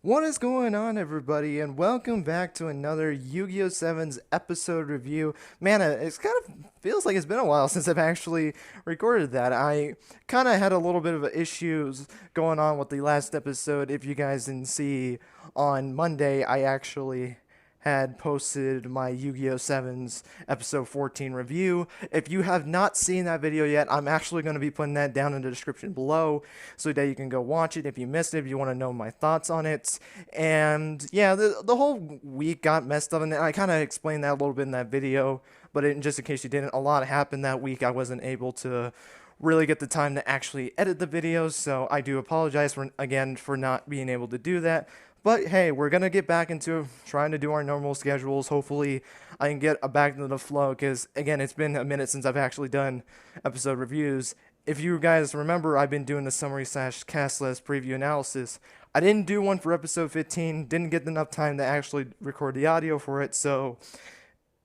What is going on, everybody, and welcome back to another Yu-Gi-Oh! Sevens episode review. Man, it's kind of feels like it's been a while since I've actually recorded that. I kind of had a little bit of issues going on with the last episode. If you guys didn't see, on Monday, I actually had posted my Yu-Gi-Oh! Sevens episode 14 review. If you have not seen that video yet, I'm actually going to be putting that down in the description below so that you can go watch it if you missed it, if you want to know my thoughts on it. And yeah, the whole week got messed up, and I kind of explained that a little bit in that video, but just in case you didn't, a lot happened that week. I wasn't able to really get the time to actually edit the videos, so I do apologize for not being able to do that. But hey, we're gonna get back into trying to do our normal schedules. Hopefully, I can get back into the flow because again, it's been a minute since I've actually done episode reviews. If you guys remember, I've been doing the summary slash cast list preview analysis. I didn't do one for episode 15. Didn't get enough time to actually record the audio for it. So,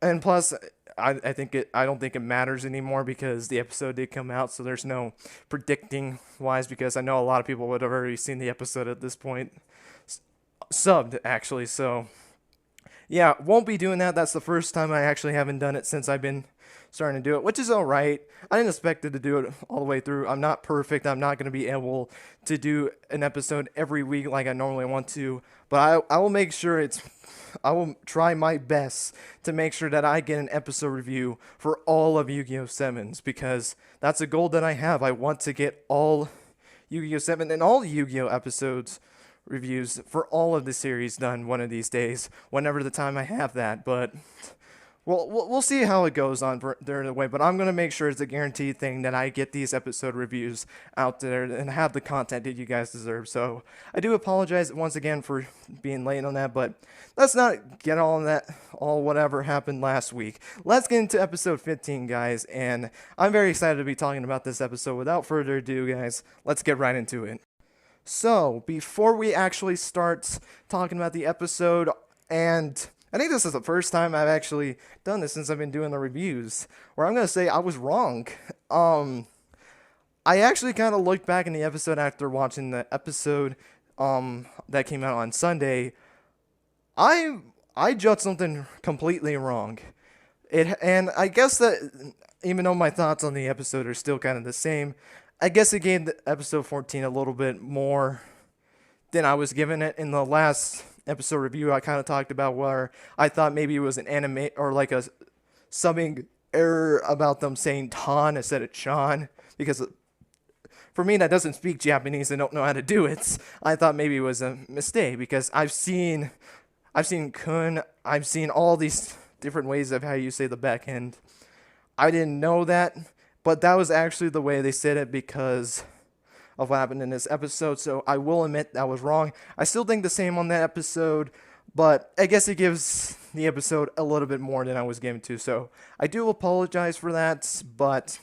and plus, I don't think it matters anymore because the episode did come out. So there's no predicting wise because I know a lot of people would have already seen the episode at this point subbed actually. So yeah, won't be doing that. That's the first time I actually haven't done it since I've been starting to do it, which is all right. I didn't expect it to do it all the way through. I'm not perfect. I'm not going to be able to do an episode every week like I normally want to, but I will make sure I will try my best to make sure that I get an episode review for all of Yu-Gi-Oh! Sevens because that's a goal that I have. I want to get all Yu-Gi-Oh! 7 and all Yu-Gi-Oh! Episodes reviews for all of the series done one of these days, whenever the time I have that. But we'll see how it goes on during the way. But I'm gonna make sure it's a guaranteed thing that I get these episode reviews out there and have the content that you guys deserve. So I do apologize once again for being late on that, but let's not get all that all whatever happened last week. Let's get into episode 15, guys, and I'm very excited to be talking about this episode. Without further ado, guys, let's get right into it. So, before we actually start talking about the episode, and I think this is the first time I've actually done this since I've been doing the reviews, where I'm going to say I was wrong. I actually kind of looked back in the episode after watching the episode that came out on Sunday. I judged something completely wrong. And I guess that even though my thoughts on the episode are still kind of the same, I guess it gave the episode 14 a little bit more than I was giving it in the last episode review. I kind of talked about where I thought maybe it was an anime or like a subbing error about them saying Tan instead of Chan because for me that doesn't speak Japanese and don't know how to do it. I thought maybe it was a mistake because I've seen Kun, I've seen all these different ways of how you say the back end. I didn't know that, but that was actually the way they said it because of what happened in this episode. So I will admit that was wrong. I still think the same on that episode, but I guess it gives the episode a little bit more than I was given to. So I do apologize for that, but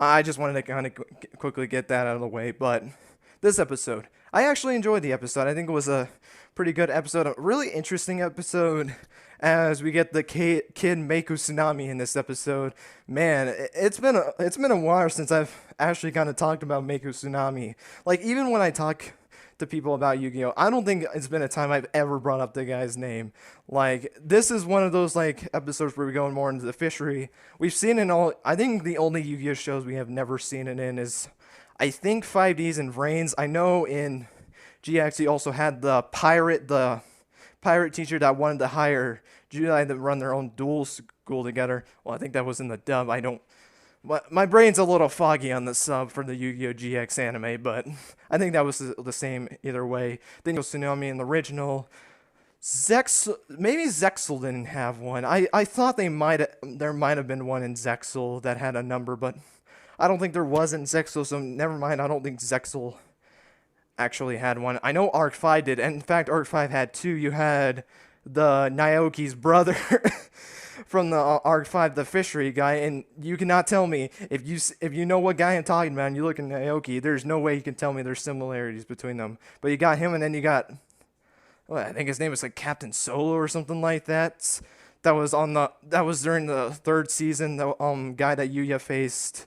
I just wanted to kind of quickly get that out of the way. But this episode, I actually enjoyed the episode. I think it was a pretty good episode, a really interesting episode as we get the kid Meiko Tsunami in this episode. Man, it's been a while since I've actually kind of talked about Meiko Tsunami. Like even when I talk to people about Yu-Gi-Oh, I don't think it's been a time I've ever brought up the guy's name. Like this is one of those like episodes where we go more into the fishery. We've seen it in all. I think the only Yu-Gi-Oh shows we have never seen it in is I think 5Ds and Vrains. I know in GX he also had the pirate teacher that wanted to hire Jedi to run their own duel school together. Well, I think that was in the dub. I don't. My brain's a little foggy on the sub for the Yu-Gi-Oh! GX anime, but I think that was the same either way. Then Tsunami in the original. Maybe Zexel didn't have one. I thought there might have been one in Zexel that had a number, but I don't think there was in Zexel, so never mind. I don't think Zexel actually had one. I know Arc 5 did, and in fact, Arc 5 had two. You had the Naoki's brother from the Arc 5, the fishery guy, and you cannot tell me if you know what guy I'm talking about and you look at Naoki, there's no way you can tell me there's similarities between them. But you got him, and then you got, well, I think his name was like Captain Solo or something like that. That was during the third season. The guy that Yuya faced,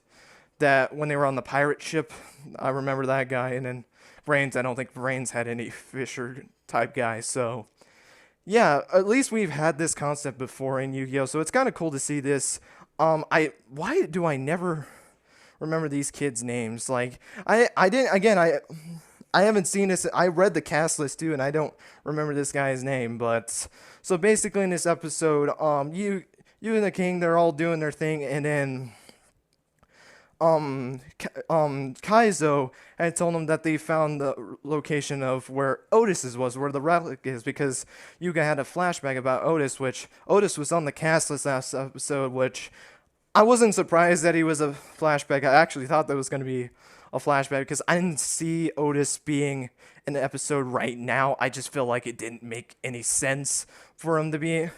that when they were on the pirate ship, I remember that guy, and then Brains, I don't think Brains had any Fisher type guys. So yeah, at least we've had this concept before in Yu-Gi-Oh, so it's kind of cool to see this. Why do I never remember these kids' names? Like I didn't again I haven't seen this. I read the cast list too, and I don't remember this guy's name. But so basically, in this episode, you and the king, they're all doing their thing, and then Kaizo had told them that they found the location of where Otis's was, where the relic is, because Yuga had a flashback about Otis, which Otis was on the cast list last episode, which I wasn't surprised that he was a flashback. I actually thought that was going to be a flashback because I didn't see Otis being in the episode right now. I just feel like it didn't make any sense for him to be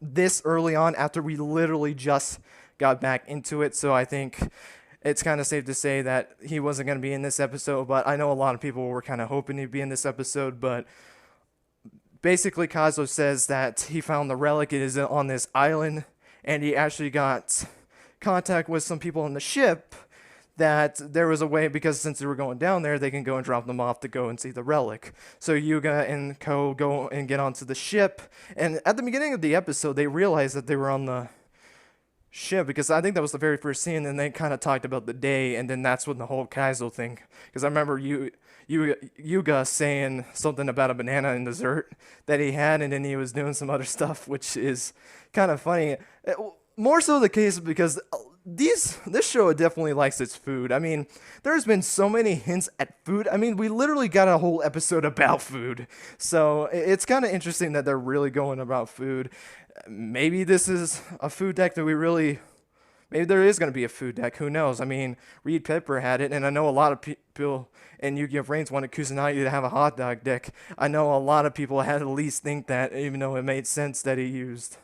this early on after we literally just got back into it. So I think it's kind of safe to say that he wasn't going to be in this episode, but I know a lot of people were kind of hoping he'd be in this episode. But basically, Kazuo says that he found the relic. It is on this island, and he actually got contact with some people on the ship that there was a way, because since they were going down there, they can go and drop them off to go and see the relic. So Yuga and Ko go and get onto the ship, and at the beginning of the episode, they realized that they were on the ship, because I think that was the very first scene, and they kind of talked about the day, and then that's when the whole Kaizo thing, because I remember Yuga saying something about a banana in dessert that he had, and then he was doing some other stuff, which is kind of funny. More so the case because this show definitely likes its food. I mean, there's been so many hints at food. I mean, we literally got a whole episode about food. So it's kind of interesting that they're really going about food. Maybe this is a food deck that maybe there is going to be a food deck. Who knows? I mean, Reed Pepper had it, and I know a lot of people in Yu-Gi-Oh! Brains wanted Kusanagi to have a hot dog deck. I know a lot of people had at least think that, even though it made sense that he used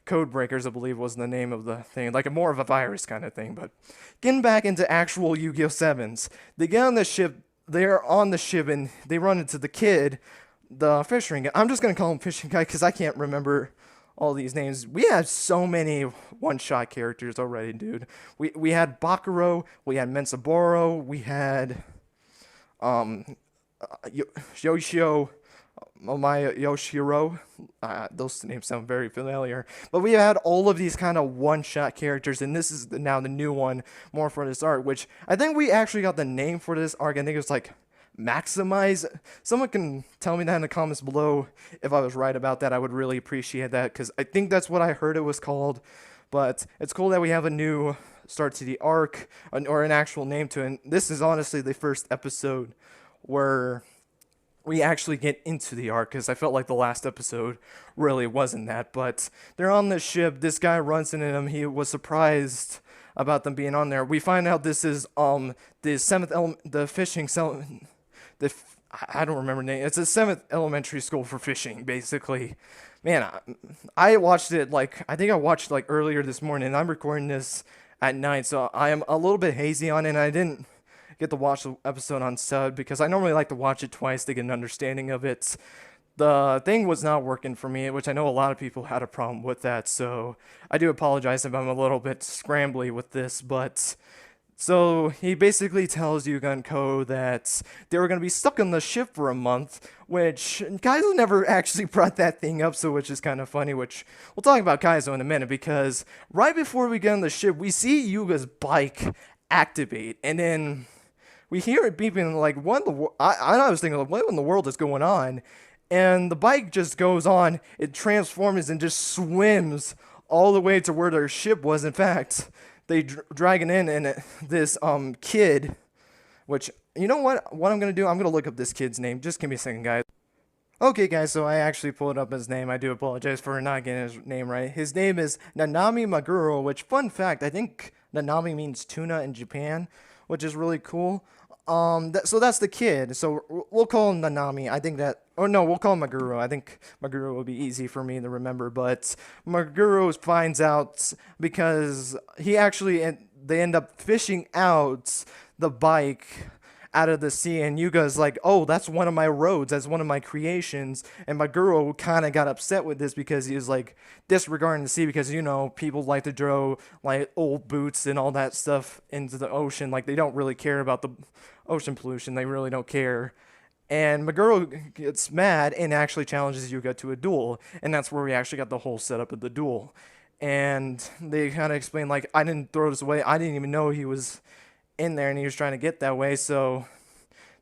Code Breakers, I believe was the name of the thing, like more of a virus kind of thing. But getting back into actual Yu-Gi-Oh! Sevens, they get on the ship, they're on the ship, and they run into the kid, the fishing guy. I'm just going to call him fishing guy because I can't remember all these names. We have so many one-shot characters already, dude. We had Bakuro, we had Mensaburo, we had Yoshio Omaya Yoshiro. Those names sound very familiar. But we had all of these kind of one-shot characters, and this is now the new one, more for this arc, which I think we actually got the name for this arc. I think it was like Maximize. Someone can tell me that in the comments below if I was right about that. I would really appreciate that, because I think that's what I heard it was called. But it's cool that we have a new start to the arc, or an actual name to it. And this is honestly the first episode where we actually get into the arc, because I felt like the last episode really wasn't that. But they're on the ship, this guy runs into them, he was surprised about them being on there. We find out this is the seventh the fishing I don't remember the name. It's a 7th elementary school for fishing, basically. Man, I watched it I think I watched earlier this morning, and I'm recording this at night, so I am a little bit hazy on it, and I didn't get to watch the episode on sub because I normally like to watch it twice to get an understanding of it. The thing was not working for me, which I know a lot of people had a problem with that, so I do apologize if I'm a little bit scrambly with this. But so he basically tells Yuga and Ko that they were going to be stuck on the ship for a month, which Kaizo never actually brought that thing up, so which is kind of funny, which we'll talk about Kaizo in a minute, because right before we get on the ship, we see Yuga's bike activate, and then we hear it beeping, like, what in the I was thinking, like, what in the world is going on? And the bike just goes on, it transforms and just swims all the way to where their ship was. In fact, they drag it in, and this kid, which, you know what I'm going to do? I'm going to look up this kid's name. Just give me a second, guys. Okay, guys, so I actually pulled up his name. I do apologize for not getting his name right. His name is Nanami Maguro, which, fun fact, I think Nanami means tuna in Japan, which is really cool. So that's the kid. So we'll call him Nanami. I think that, or no, we'll call him Maguro. I think Maguro will be easy for me to remember. But Maguro finds out because they end up fishing out the bike out of the sea, and Yuga's like, oh, that's one of my roads, that's one of my creations. And Maguro kind of got upset with this because he was like disregarding the sea, because, you know, people like to throw like old boots and all that stuff into the ocean. Like, they don't really care about the ocean pollution, they really don't care And Meguro gets mad and actually challenges Yuga to a duel, and that's where we actually got the whole setup of the duel. And they kind of explain like, I didn't throw this away. I didn't even know he was in there and he was trying to get that way. So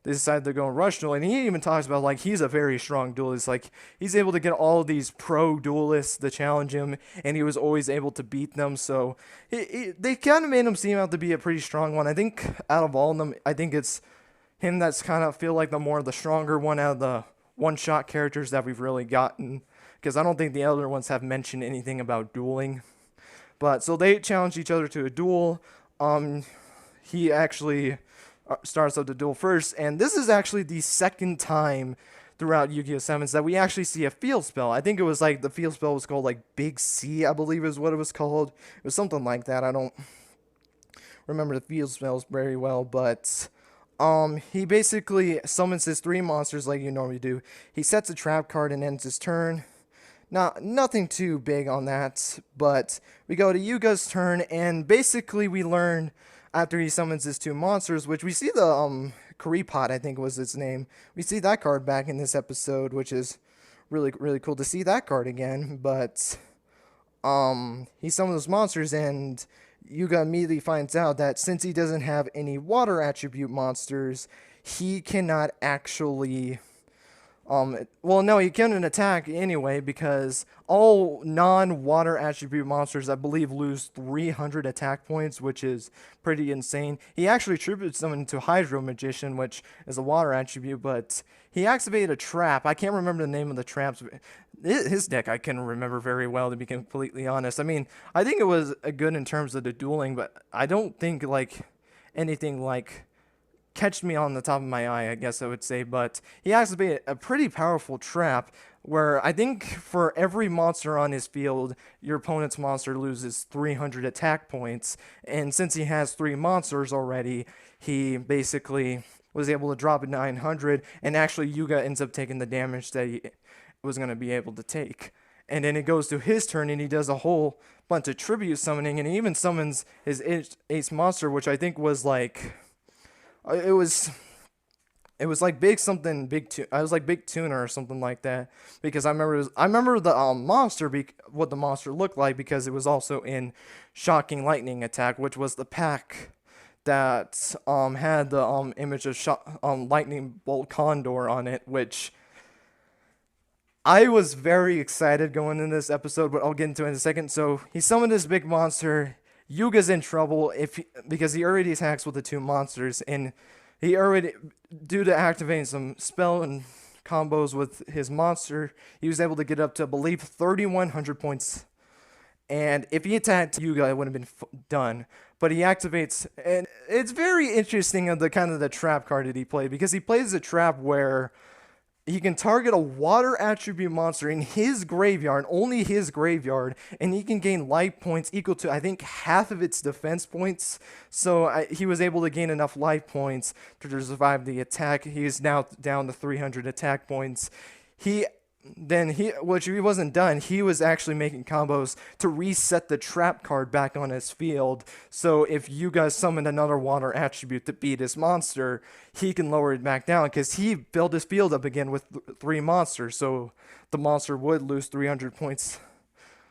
they decided to go and rush duel. And he even talks about like he's a very strong duelist. Like he's able to get all of these pro duelists to challenge him, and he was always able to beat them. So they kind of made him seem out to be a pretty strong one. I think out of all of them, I think it's him that's kind of feel like the stronger one out of the one-shot characters that we've really gotten. Because I don't think the other ones have mentioned anything about dueling. But so they challenge each other to a duel. He actually starts out the duel first, and this is actually the second time throughout Yugioh Sevens that we actually see a field spell. I think it was like the field spell was called like Big C, I believe is what it was called. It was something like that. I don't remember the field spells very well, but he basically summons his three monsters like you normally do. He sets a trap card and ends his turn. Nothing too big on that, but we go to Yuga's turn, and basically we learn after he summons his two monsters, which we see the Kuripot, I think was its name. We see that card back in this episode, which is really cool to see that card again. But he summons those monsters, and Yuga immediately finds out that since he doesn't have any water attribute monsters, he cannot actually well, no, he couldn't attack anyway because all non-water attribute monsters, I believe, lose 300 attack points, which is pretty insane. He actually attributes them into Hydro Magician, which is a water attribute, but he activated a trap. I can't remember the name of the traps. His deck I can remember very well, to be completely honest. I mean, I think it was good in terms of the dueling, but I don't think, like, anything like catch me on the top of my eye, I guess I would say, but he activated a pretty powerful trap where I think for every monster on his field, your opponent's monster loses 300 attack points, and since he has three monsters already, he basically was able to drop it 900, and actually Yuga ends up taking the damage that he was going to be able to take. And then it goes to his turn, and he does a whole bunch of tribute summoning, and he even summons his ace monster, which I think was like it was like big something big I was like big tuna or something like that, because I remember the monster what the monster looked like, because it was also in Shocking Lightning Attack, which was the pack that had the image of Lightning Bolt Condor on it, which I was very excited going into this episode, but I'll get into it in a second. So he summoned this big monster. Yuga's in trouble because he already attacks with the two monsters, and he already, due to activating some spell and combos with his monster, he was able to get up to, I believe, 3,100 points. And if he attacked Yuga, it would have been done. But he activates, and it's very interesting of the kind of the trap card that he played, because he plays a trap where he can target a water attribute monster in his graveyard, only his graveyard, and he can gain life points equal to, I think, half of its defense points. So he was able to gain enough life points to survive the attack. He is now down to 300 attack points. Which he wasn't done, he was actually making combos to reset the trap card back on his field. So if you guys summoned another water attribute to beat his monster, he can lower it back down, because he built his field up again with three monsters. So the monster would lose 300 points,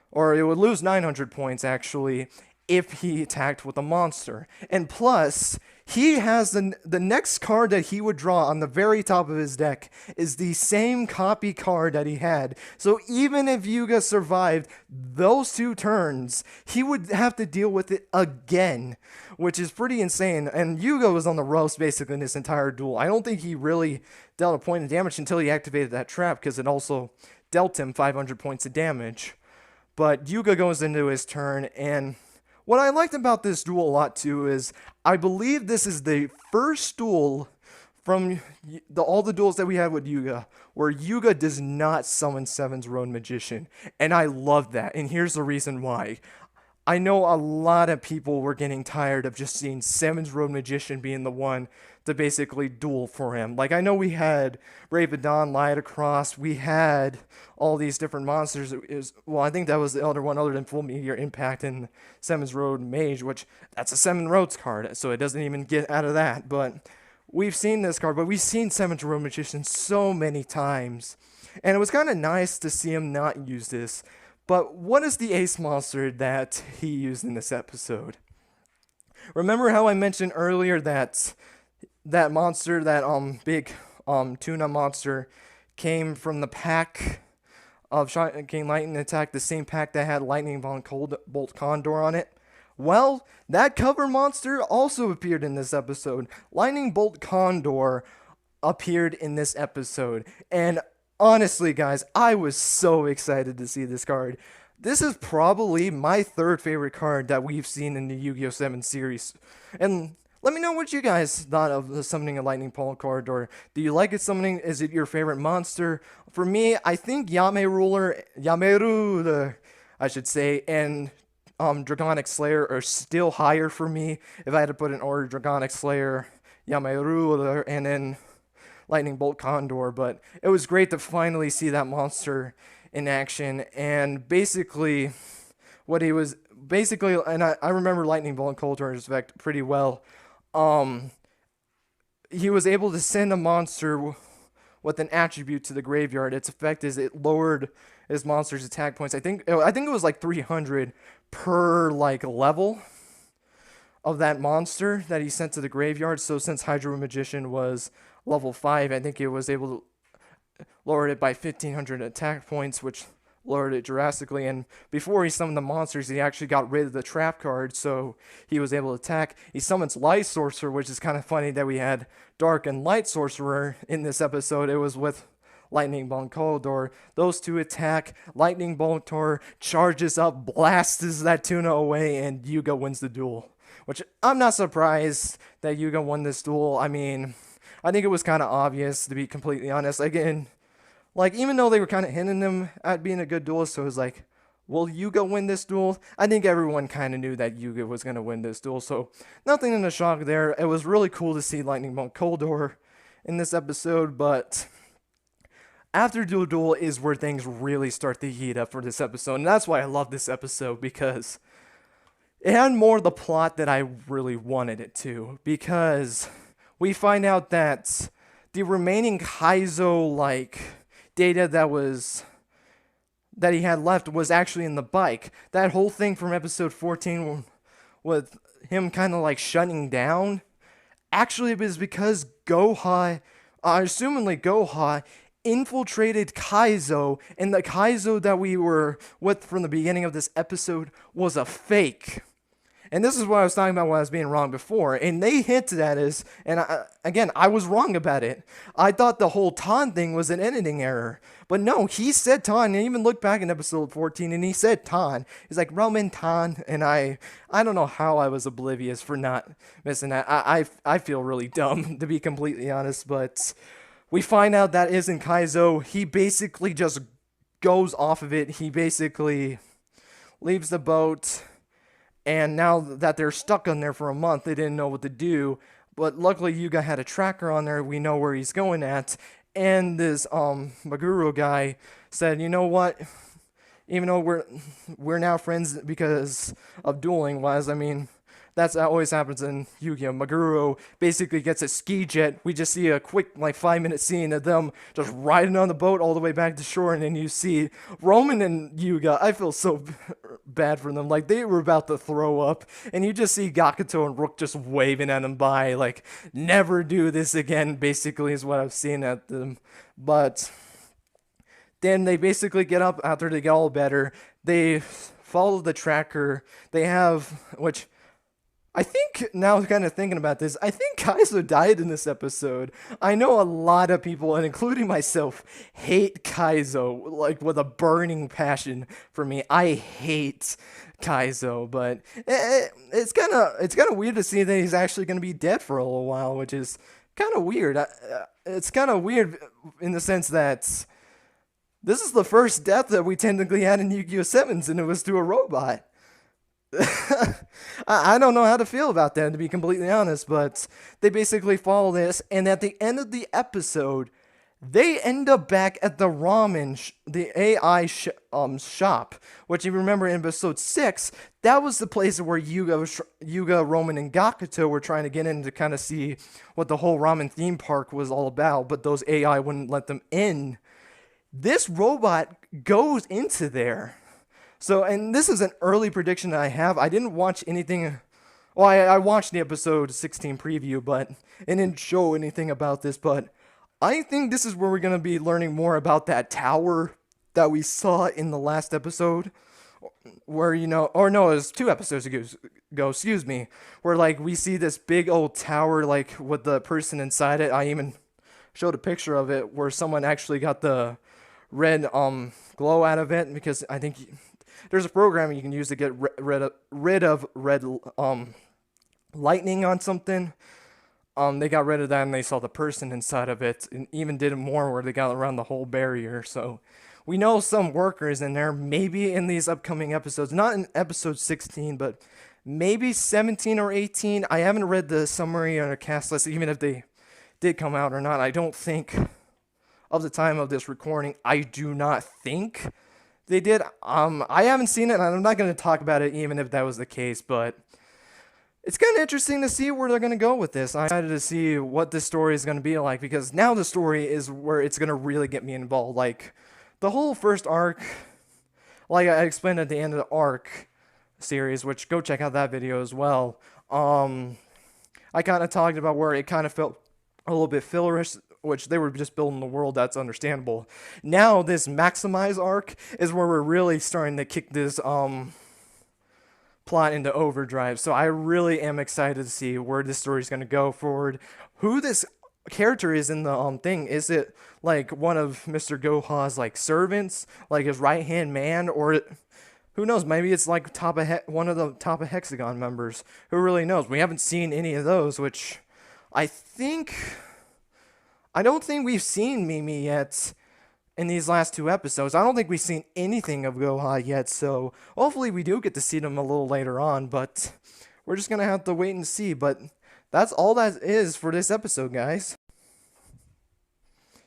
or it would lose 900 points actually, if he attacked with a monster. And plus, he has the next card that he would draw on the very top of his deck is the same copy card that he had. So even if Yuga survived those two turns, he would have to deal with it again, which is pretty insane. And Yuga was on the roast basically in this entire duel. I don't think he really dealt a point of damage until he activated that trap, because it also dealt him 500 points of damage. But Yuga goes into his turn, and what I liked about this duel a lot too is I believe this is the first duel from all the duels that we had with Yuga where Yuga does not summon Sevens Road Magician, and I love that. And here's the reason why. I know a lot of people were getting tired of just seeing Sevens Road Magician being the one to basically duel for him. Like, I know we had Raven Dawn, Light Across, we had all these different monsters. I think that was the other one other than Full Meteor Impact and Sevens Road Mage, which that's a Seven Roads card, so it doesn't even get out of that. But we've seen this card, but we've seen Seventh Row Magician so many times. And it was kind of nice to see him not use this. But what is the ace monster that he used in this episode? Remember how I mentioned earlier that that monster, that big tuna monster, came from the pack of King Lightning Attack, the same pack that had Lightning Bolt Condor on it? Well, that cover monster also appeared in this episode. Lightning Bolt Condor appeared in this episode. And honestly, guys, I was so excited to see this card. This is probably my third favorite card that we've seen in the Yu-Gi-Oh! 7 series. And let me know what you guys thought of the summoning a Lightning Bolt Condor. Do you like it summoning? Is it your favorite monster? For me, I think Yameru, I should say, and Dragonic Slayer are still higher for me. If I had to put in order, Dragonic Slayer, Yameru, and then Lightning Bolt Condor. But it was great to finally see that monster in action. And basically, what he was and I remember Lightning Bolt Condor's effect pretty well. He was able to send a monster with an attribute to the graveyard. Its effect is it lowered his monster's attack points. I think it was like 300 per like level of that monster that he sent to the graveyard. So since Hydro Magician was level 5, I think it was able to lower it by 1,500 attack points, which lowered it drastically. And before he summoned the monsters, he actually got rid of the trap card, so he was able to attack. He summons Light Sorcerer, which is kind of funny that we had Dark and Light Sorcerer in this episode. It was with Lightning Bolt Condor. Those two attack. Lightning Bolt Condor charges up, blasts that tuna away, and Yugioh wins the duel. Which I'm not surprised that Yugioh won this duel. I mean, I think it was kind of obvious, to be completely honest. Again, like, even though they were kind of hinting him at being a good duelist, so it was like, will Yugioh win this duel? I think everyone kind of knew that Yugioh was going to win this duel, so nothing in the shock there. It was really cool to see Lightning Bolt Condor in this episode, but after Duel is where things really start to heat up for this episode, and that's why I love this episode, because it had more of the plot that I really wanted it to, because we find out that the remaining Kaizo, like, data that he had left was actually in the bike. That whole thing from episode 14 with him kind of like shutting down, actually it was because assumingly Goha infiltrated Kaizo, and the Kaizo that we were with from the beginning of this episode was a fake. And this is what I was talking about when I was being wrong before. And they hinted at us, and I was wrong about it. I thought the whole Tan thing was an editing error. But no, he said Tan, and even looked back in episode 14, and he said Tan. He's like, Roman Tan, and I don't know how I was oblivious for not missing that. I feel really dumb, to be completely honest, but we find out that isn't Kaizo. He basically just goes off of it. He basically leaves the boat. And now that they're stuck on there for a month, they didn't know what to do. But luckily, Yugioh had a tracker on there. We know where he's going at. And this Maguro guy said, you know what? Even though we're now friends because of dueling wise, I mean, that's always happens in Yu-Gi-Oh! Maguro basically gets a ski jet. We just see a quick, like, 5-minute scene of them just riding on the boat all the way back to shore, and then you see Roman and Yugioh. I feel so bad for them. Like, they were about to throw up, and you just see Gakuto and Rook just waving at them by, like, never do this again, basically, is what I've seen at them. But then they basically get up after they get all better. They follow the tracker. They have, which I think, now kind of thinking about this, I think Kaizo died in this episode. I know a lot of people, and including myself, hate Kaizo, like, with a burning passion for me. I hate Kaizo, but it's kind of weird to see that he's actually going to be dead for a little while, which is kind of weird. It's kind of weird in the sense that this is the first death that we technically had in Yu-Gi-Oh! Sevens, and it was to a robot. I don't know how to feel about that, to be completely honest, but they basically follow this, and at the end of the episode, they end up back at the the AI shop, which you remember in episode 6, that was the place where Yuga, Roman, and Gakuto were trying to get in to kind of see what the whole ramen theme park was all about, but those AI wouldn't let them in. This robot goes into there. So, and this is an early prediction that I have. I didn't watch anything. Well, I watched the episode 16 preview, but it didn't show anything about this. But I think this is where we're going to be learning more about that tower that we saw in the last episode. Where, or no, it was 2 episodes ago, excuse me. Where, like, we see this big old tower, like, with the person inside it. I even showed a picture of it where someone actually got the red glow out of it, because I think there's a program you can use to get rid of red lightning on something. They got rid of that and they saw the person inside of it, and even did it more where they got around the whole barrier. So we know some workers in there, maybe in these upcoming episodes, not in episode 16, but maybe 17 or 18. I haven't read the summary or the cast list, even if they did come out or not. I don't think, of the time of this recording, I do not think they did. I haven't seen it, and I'm not going to talk about it even if that was the case, but it's kind of interesting to see where they're going to go with this. I'm excited to see what this story is going to be like, because now the story is where it's going to really get me involved. Like, the whole first arc, like I explained at the end of the arc series, which go check out that video as well. I kind of talked about where it kind of felt a little bit fillerish, which they were just building the world. That's understandable. Now this Maximize arc is where we're really starting to kick this plot into overdrive. So I really am excited to see where this story is going to go forward. Who this character is in the thing. Is it like one of Mr. Goha's like servants, like his right hand man, or who knows? Maybe it's like one of the top of Hexagon members. Who really knows? We haven't seen any of those, which I don't think we've seen Mimi yet in these last 2 episodes. I don't think we've seen anything of Goha yet, so hopefully we do get to see them a little later on, but we're just going to have to wait and see. But that's all that is for this episode, guys.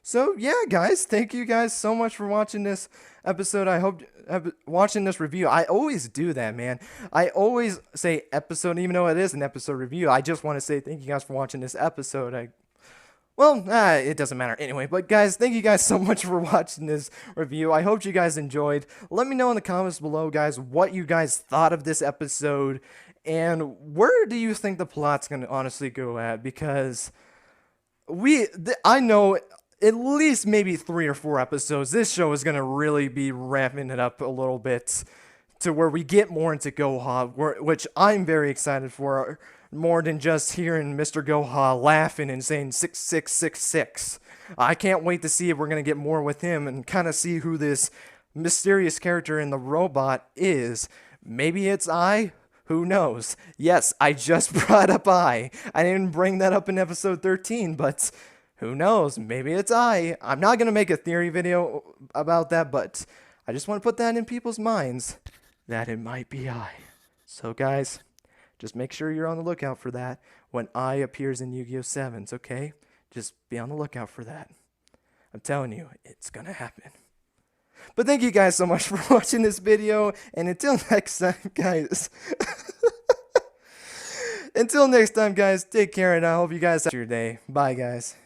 So, yeah, guys, thank you guys so much for watching this episode. I hope watching this review. I always do that, man. I always say episode, even though it is an episode review. I just want to say thank you guys for watching this episode. It doesn't matter anyway. But guys, thank you guys so much for watching this review. I hope you guys enjoyed. Let me know in the comments below, guys, what you guys thought of this episode. And where do you think the plot's going to honestly go at? Because I know at least maybe 3 or 4 episodes, this show is going to really be ramping it up a little bit to where we get more into Goha, which I'm very excited for. More than just hearing Mr. Goha laughing and saying 6666. I can't wait to see if we're going to get more with him and kind of see who this mysterious character in the robot is. Maybe it's I. Who knows? Yes, I just brought up I didn't bring that up in episode 13, but who knows? Maybe it's I. I'm not going to make a theory video about that, but I just want to put that in people's minds that it might be I. So guys, just make sure you're on the lookout for that when I appears in Yugioh Sevens, okay? Just be on the lookout for that. I'm telling you, it's gonna happen. But thank you guys so much for watching this video, and until next time, guys. Until next time, guys, take care, and I hope you guys have your day. Bye, guys.